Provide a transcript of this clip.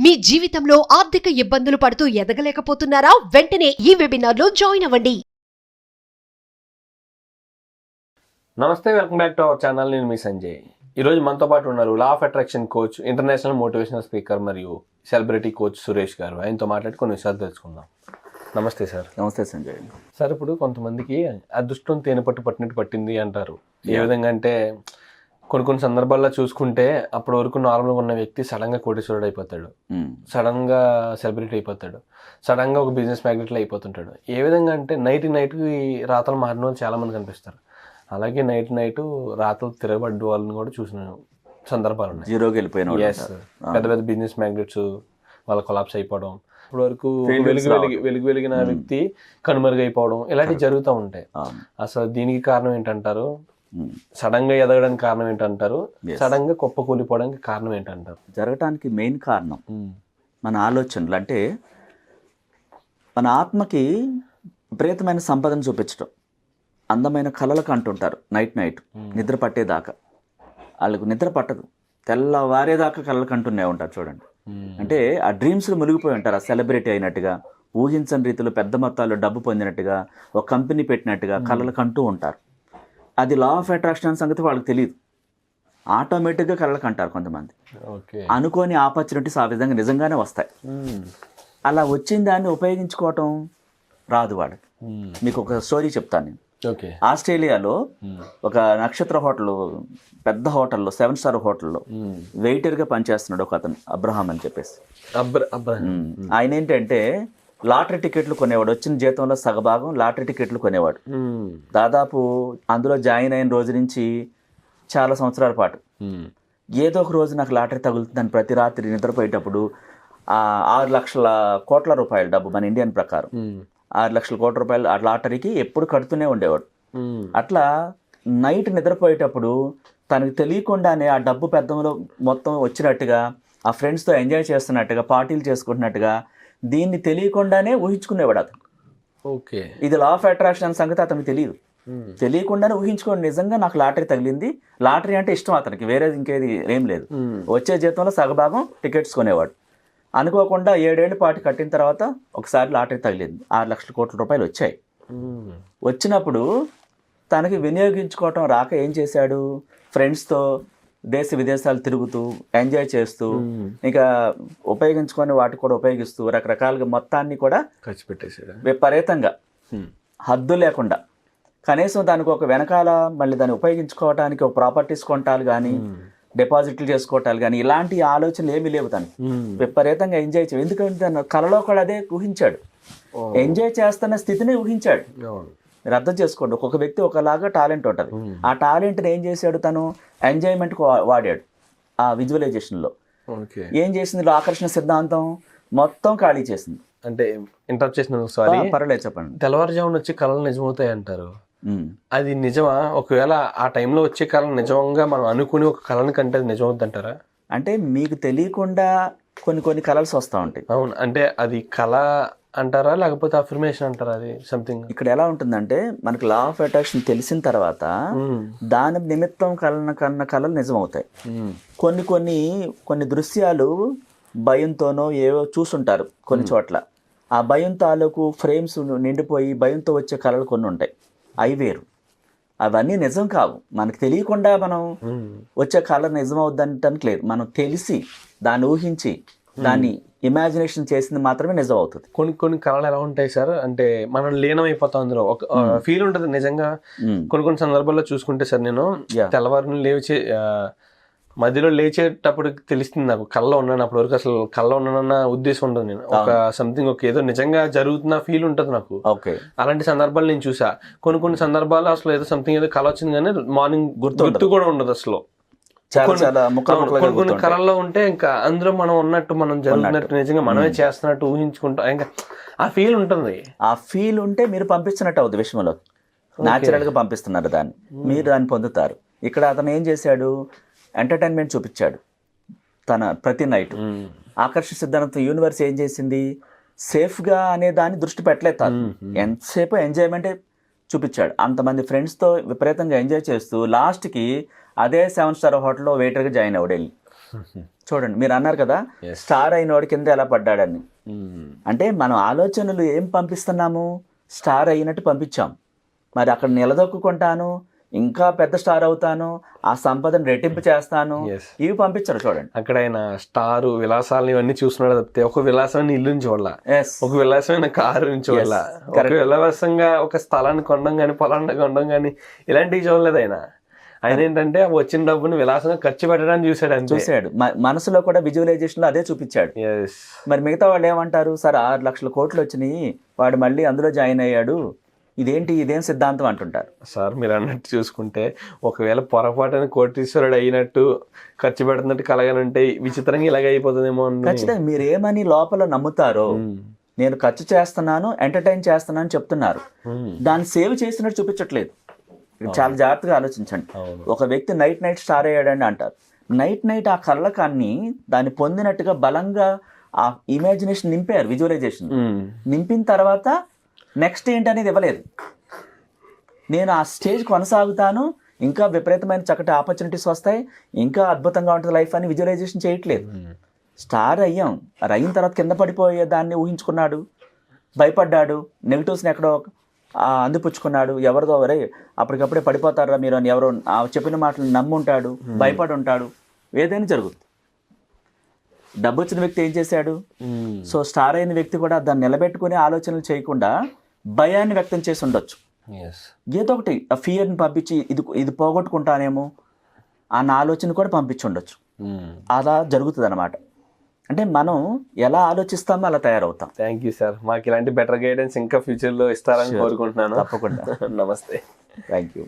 మీ జీవితంలో ఆర్థిక ఇబ్బందులు పడుతూ ఎదగలేకపోతున్నారా? వెంటనే ఈ వెబినార్లో జాయిన్ అవ్వండి. నమస్తే, welcome back to our channel. నేను మీ సంజయ్. ఈరోజు మనతో పాటు ఉన్నారు law of attraction coach, international motivational speaker మరియు సెలబ్రిటీ కోచ్ సురేష్ గారు. ఆయనతో మాట్లాడి కొన్ని విషయాలు తెలుసుకుందాం. నమస్తే సార్. నమస్తే సంజయ్. సార్, ఇప్పుడు కొంతమందికి అదృష్టం తేనె పట్టు పట్టినట్టు పట్టింది అంటారు. ఏ విధంగా అంటే కొన్ని సందర్భాల్లో చూసుకుంటే అప్పటి వరకు నార్మల్గా ఉన్న వ్యక్తి సడన్గా కోటీశ్వరుడు అయిపోతాడు, సడన్గా సెలబ్రిటీ అయిపోతాడు, సడన్గా ఒక బిజినెస్ మ్యాగ్నెట్లో అయిపోతుంటాడు. ఏ విధంగా అంటే నైట్కి రాతలు మారిన వాళ్ళు చాలామంది కనిపిస్తారు. అలాగే నైట్ రాతలు తిరగబడ్డ వాళ్ళని కూడా చూసిన సందర్భాలు ఉన్నాయి. జీరోకి వెళ్ళిపోయిన పెద్ద పెద్ద బిజినెస్ మ్యాగ్నెట్స్ వాళ్ళ కొలాప్స్ అయిపోవడం, ఇప్పటి వరకు వెలిగిన వ్యక్తి కనుమరుగైపోవడం, ఇలాంటివి జరుగుతూ ఉంటాయి. అసలు దీనికి కారణం ఏంటంటారు? సడన్ గా ఎదగడానికి కారణం ఏంటంటారు? సడన్ గా కుప్ప కూలిపోవడానికి కారణం ఏంటంటారు? జరగటానికి మెయిన్ కారణం మన ఆలోచనలు. అంటే మన ఆత్మకి విపరీతమైన సంపదను చూపించడం, అందమైన కళలకు అంటుంటారు. నైట్ నిద్ర పట్టేదాకా వాళ్ళకు నిద్ర పట్టదు, తెల్లవారేదాకా కళలకు అంటూనే ఉంటారు. చూడండి, అంటే ఆ డ్రీమ్స్లో మునిగిపోయి ఉంటారు. ఆ సెలబ్రిటీ అయినట్టుగా, ఊహించని రీతిలో పెద్ద మొత్తాల్లో డబ్బు పొందినట్టుగా, ఒక కంపెనీ పెట్టినట్టుగా కళలకు అంటూ ఉంటారు. అది లా ఆఫ్ అట్రాక్షన్ సంగతి వాళ్ళకి తెలియదు. ఆటోమేటిక్గా కళ్ళకి అంటారు కొంతమంది. అనుకోని ఆపర్చునిటీస్ ఆ విధంగా నిజంగానే వస్తాయి. అలా వచ్చిన దాన్ని ఉపయోగించుకోవటం రాదు వాళ్ళకి. మీకు ఒక స్టోరీ చెప్తాను నేను. ఆస్ట్రేలియాలో ఒక నక్షత్ర హోటల్, పెద్ద హోటల్లో, 7 స్టార్ హోటల్లో వెయిటర్గా పనిచేస్తున్నాడు ఒక అతను, అబ్రహాం అని చెప్పేసి. ఆయన ఏంటంటే లాటరీ టికెట్లు కొనేవాడు. వచ్చిన జీతంలో సగభాగం లాటరీ టికెట్లు కొనేవాడు. దాదాపు అందులో జాయిన్ అయిన రోజు నుంచి చాలా సంవత్సరాల పాటు ఏదో ఒక రోజు నాకు లాటరీ తగులుతుందని ప్రతి రాత్రి నిద్రపోయేటప్పుడు 6 లక్షల కోట్ల రూపాయల డబ్బు, మన ఇండియన్ ప్రకారం 6 లక్షల కోట్ల రూపాయలు ఆ లాటరీకి ఎప్పుడు కడుతూనే ఉండేవాడు. అట్లా నైట్ నిద్రపోయేటప్పుడు తనకు తెలియకుండానే ఆ డబ్బు పెద్దంలో మొత్తం వచ్చినట్టుగా, ఆ ఫ్రెండ్స్తో ఎంజాయ్ చేస్తున్నట్టుగా, పార్టీలు చేసుకుంటున్నట్టుగా, దీన్ని తెలియకుండానే ఊహించుకునేవాడు అతను. ఇది లా ఆఫ్ అట్రాక్షన్ సంగతి అతనికి తెలియదు. తెలియకుండానే ఊహించుకోండి, నిజంగా నాకు లాటరీ తగిలింది, లాటరీ అంటే ఇష్టం అతనికి, వేరే ఇంకేది ఏం లేదు. వచ్చే జీతంలో సగభాగం టికెట్స్ కొనేవాడు. అనుకోకుండా 7 ఏళ్ల పాటు కట్టిన తర్వాత ఒకసారి లాటరీ తగిలింది. 6 లక్షల కోట్ల రూపాయలు వచ్చాయి. వచ్చినప్పుడు తనకి వినియోగించుకోవటం రాక ఏం చేశాడు, ఫ్రెండ్స్తో దేశ విదేశాలు తిరుగుతూ ఎంజాయ్ చేస్తూ, ఇంకా ఉపయోగించుకొని వాటికి కూడా ఉపయోగిస్తూ రకరకాలుగా మొత్తాన్ని కూడా ఖర్చు పెట్టేసాడు విపరీతంగా, హద్దు లేకుండా. కనీసం దానికి ఒక వెనకాల మళ్ళీ దాన్ని ఉపయోగించుకోవటానికి ఒక ప్రాపర్టీస్ కొనటాలు కానీ, డిపాజిట్లు చేసుకోవటాలు కానీ, ఇలాంటి ఆలోచనలు ఏమీ లేవు. తను విపరీతంగా ఎంజాయ్ చేయాలి. ఎందుకంటే తన కళలో కూడా అదే ఊహించాడు, ఎంజాయ్ చేస్తున్న స్థితిని ఊహించాడు. మీరు అర్థం చేసుకోండి, ఒక్కొక్క వ్యక్తి ఒకలాగా టాలెంట్ ఉంటుంది. ఆ టాలెంట్ని ఏం చేశాడు, తను ఎంజాయ్మెంట్కి వాడాడు. ఆ విజువలైజేషన్లో ఏం చేసింది, ఆకర్షణ సిద్ధాంతం మొత్తం ఖాళీ చేసింది. అంటే ఇంటరప్ట్ చేసిన, సారీ పర్వాలేదు చెప్పండి. తెల్లవారుజామున వచ్చే కళలు నిజమవుతాయి అంటారు. అది నిజమా? ఒకవేళ ఆ టైంలో వచ్చే కళ నిజంగా మనం అనుకుని ఒక కళని కంటే అది నిజమవుద్ది అంటారా? అంటే మీకు తెలియకుండా కొన్ని కలర్స్ వస్తూ ఉంటాయి. అవును, అంటే అది కళ అంటారా లేకపోతే అఫర్మేషన్ అంటారా? అది సంథింగ్ ఇక్కడ ఎలా ఉంటుందంటే, మనకు లా ఆఫ్ అట్రాక్షన్ తెలిసిన తర్వాత దాని నిమిత్తం కన్న కళలు నిజమవుతాయి. కొన్ని దృశ్యాలు భయంతోనో ఏవో చూసుంటారు కొన్ని చోట్ల. ఆ భయం తాలూకు ఫ్రేమ్స్ నిండిపోయి భయంతో వచ్చే కళలు కొన్ని ఉంటాయి, అవి వేరు. అవన్నీ నిజం కావు. మనకు తెలియకుండా మనం వచ్చే కళ నిజం అవుద్దంటానికి లేదు. మనం తెలిసి దాన్ని ఊహించి దాన్ని ఇమాజినేషన్ చేసింది మాత్రమే నిజం అవుతుంది. కొన్ని కళలు ఎలా ఉంటాయి సార్ అంటే మనం లీనమైపోతాం, అందులో ఒక ఫీల్ ఉంటుంది నిజంగా. కొన్ని సందర్భాల్లో చూసుకుంటే సార్, నేను తెల్లవారు మధ్యలో లేచేటప్పుడు తెలుస్తుంది నాకు కళ్ళలో ఉన్నాను. అప్పటి వరకు అసలు కళ్ళలో ఉన్నానన్న ఉద్దేశం ఉండదు. నేను ఒక సంథింగ్ ఒక ఏదో నిజంగా జరుగుతున్న ఫీల్ ఉంటుంది నాకు. అలాంటి సందర్భాలు నేను చూసా. కొన్ని సందర్భాలు అసలు ఏదో సంథింగ్ ఏదో కళ వచ్చింది కానీ మార్నింగ్ గుర్తు కూడా ఉండదు అసలు. కొన్ని కళల్లో ఉంటే ఇంకా అందులో మనం ఉన్నట్టు, మనం జరుగుతున్నట్టు, నిజంగా మనమే చేస్తున్నట్టు ఊహించుకుంటాం. ఇంకా ఆ ఫీల్ ఉంటుంది. ఆ ఫీల్ ఉంటే మీరు పంపించినట్టు అవుతుంది విషయంలో. న్యాచురల్ గా పంపిస్తున్నారు దాన్ని, మీరు దాన్ని పొందుతారు. ఇక్కడ అతను ఏం చేశాడు, ఎంటర్టైన్మెంట్ చూపించాడు తన ప్రతి నైట్. ఆకర్షణ సిద్ధాంతం యూనివర్స్ ఏం చేసింది, సేఫ్గా అనే దాన్ని దృష్టి పెట్టలేదు. ఎంతసేపు ఎంజాయ్మెంటే చూపించాడు. అంతమంది ఫ్రెండ్స్తో విపరీతంగా ఎంజాయ్ చేస్తూ లాస్ట్కి అదే 7 స్టార్ హోటల్లో వెయిటర్గా జాయిన్ అవ్వడు వెళ్ళి. చూడండి, మీరు అన్నారు కదా స్టార్ అయినోడి కింద ఎలా పడ్డాడని. అంటే మనం ఆలోచనలు ఏం పంపిస్తున్నాము, స్టార్ అయినట్టు పంపించాం. మరి అక్కడ నిలదొక్కుంటాను, ఇంకా పెద్ద స్టార్ అవుతాను, ఆ సంపదను రెట్టింపు చేస్తాను, ఇవి పంపించరు. చూడండి, అక్కడ ఆయన స్టారు విలాసాలను ఇవన్నీ చూస్తున్నాడు తప్పితే ఒక విలాసమైన ఇల్లుని చూడాల, ఒక విలాసమైన కారుని చూడాల, ఒక విలాసంగా ఒక స్థలాన్ని కొనడం కానీ పొలాన్ని కొనడం కానీ ఇలాంటివి చూడలేదు ఆయన. ఆయన ఏంటంటే వచ్చిన డబ్బుని విలాసంగా ఖర్చు పెట్టడానికి చూశాడు. మనసులో కూడా విజువలైజేషన్ లో అదే చూపించాడు. మరి మిగతా వాళ్ళు ఏమంటారు, సార్ 6 లక్షల కోట్లు వచ్చినాయి, వాడు మళ్ళీ అందులో జాయిన్ అయ్యాడు, ఇదేం సిద్ధాంతం అంటుంటారు. సార్ మీరు అన్నట్టు చూసుకుంటే ఒకవేళ పొరపాటున కోటీశ్వరుడు అయినట్టు ఖర్చు పెడుతున్నట్టు కలగనంటే విచిత్రంగా ఇలాగ అయిపోతుందేమో. ఖచ్చితంగా మీరు ఏమని లోపల నమ్ముతారో, నేను ఖర్చు చేస్తున్నాను, ఎంటర్టైన్ చేస్తున్నాను చెప్తున్నారు, దాన్ని సేవ్ చేసినట్టు చూపించట్లేదు. చాలా జాగ్రత్తగా ఆలోచించండి. ఒక వ్యక్తి నైట్ స్టార్ అయ్యాడని అంటారు. నైట్ ఆ కళ్ళకాన్ని దాన్ని పొందినట్టుగా బలంగా ఆ ఇమాజినేషన్ నింపారు, విజువలైజేషన్ నింపిన తర్వాత నెక్స్ట్ ఏంటనేది ఇవ్వలేదు. నేను ఆ స్టేజ్ కొనసాగుతాను, ఇంకా విపరీతమైన చక్కటి ఆపర్చునిటీస్ వస్తాయి, ఇంకా అద్భుతంగా ఉంటుంది లైఫ్ అని విజువలైజేషన్ చేయట్లేదు. స్టార్ అయ్యాం, అయిన తర్వాత కింద పడిపోయే దాన్ని ఊహించుకున్నాడు, భయపడ్డాడు, నెగిటివ్స్ని ఎక్కడో అందిపుచ్చుకున్నాడు. ఎవరిదో వరే అప్పటికప్పుడే పడిపోతారా మీరు అని ఎవరో చెప్పిన మాటలు నమ్ముంటాడు, భయపడి ఉంటాడు, ఏదైనా జరుగుతుంది. డబ్బు వచ్చిన వ్యక్తి ఏం చేశాడు? సో స్టార్ అయిన వ్యక్తి కూడా దాన్ని నిలబెట్టుకునే ఆలోచనలు చేయకుండా భయాన్ని వ్యక్తం చేసి ఉండొచ్చు. ఏదో ఒకటి ఆ ఫియర్ని పంపించి ఇది పోగొట్టుకుంటానేమో అన్న ఆలోచన కూడా పంపించి ఉండొచ్చు. అలా జరుగుతుంది అన్నమాట. అంటే మనం ఎలా ఆలోచిస్తామో అలా తయారవుతాం. థ్యాంక్ యూ సార్, మాకు ఇలాంటి బెటర్ గైడెన్స్ ఇంకా ఫ్యూచర్లో ఇస్తారని కోరుకుంటున్నాను. తప్పకుండా. నమస్తే. Thank you.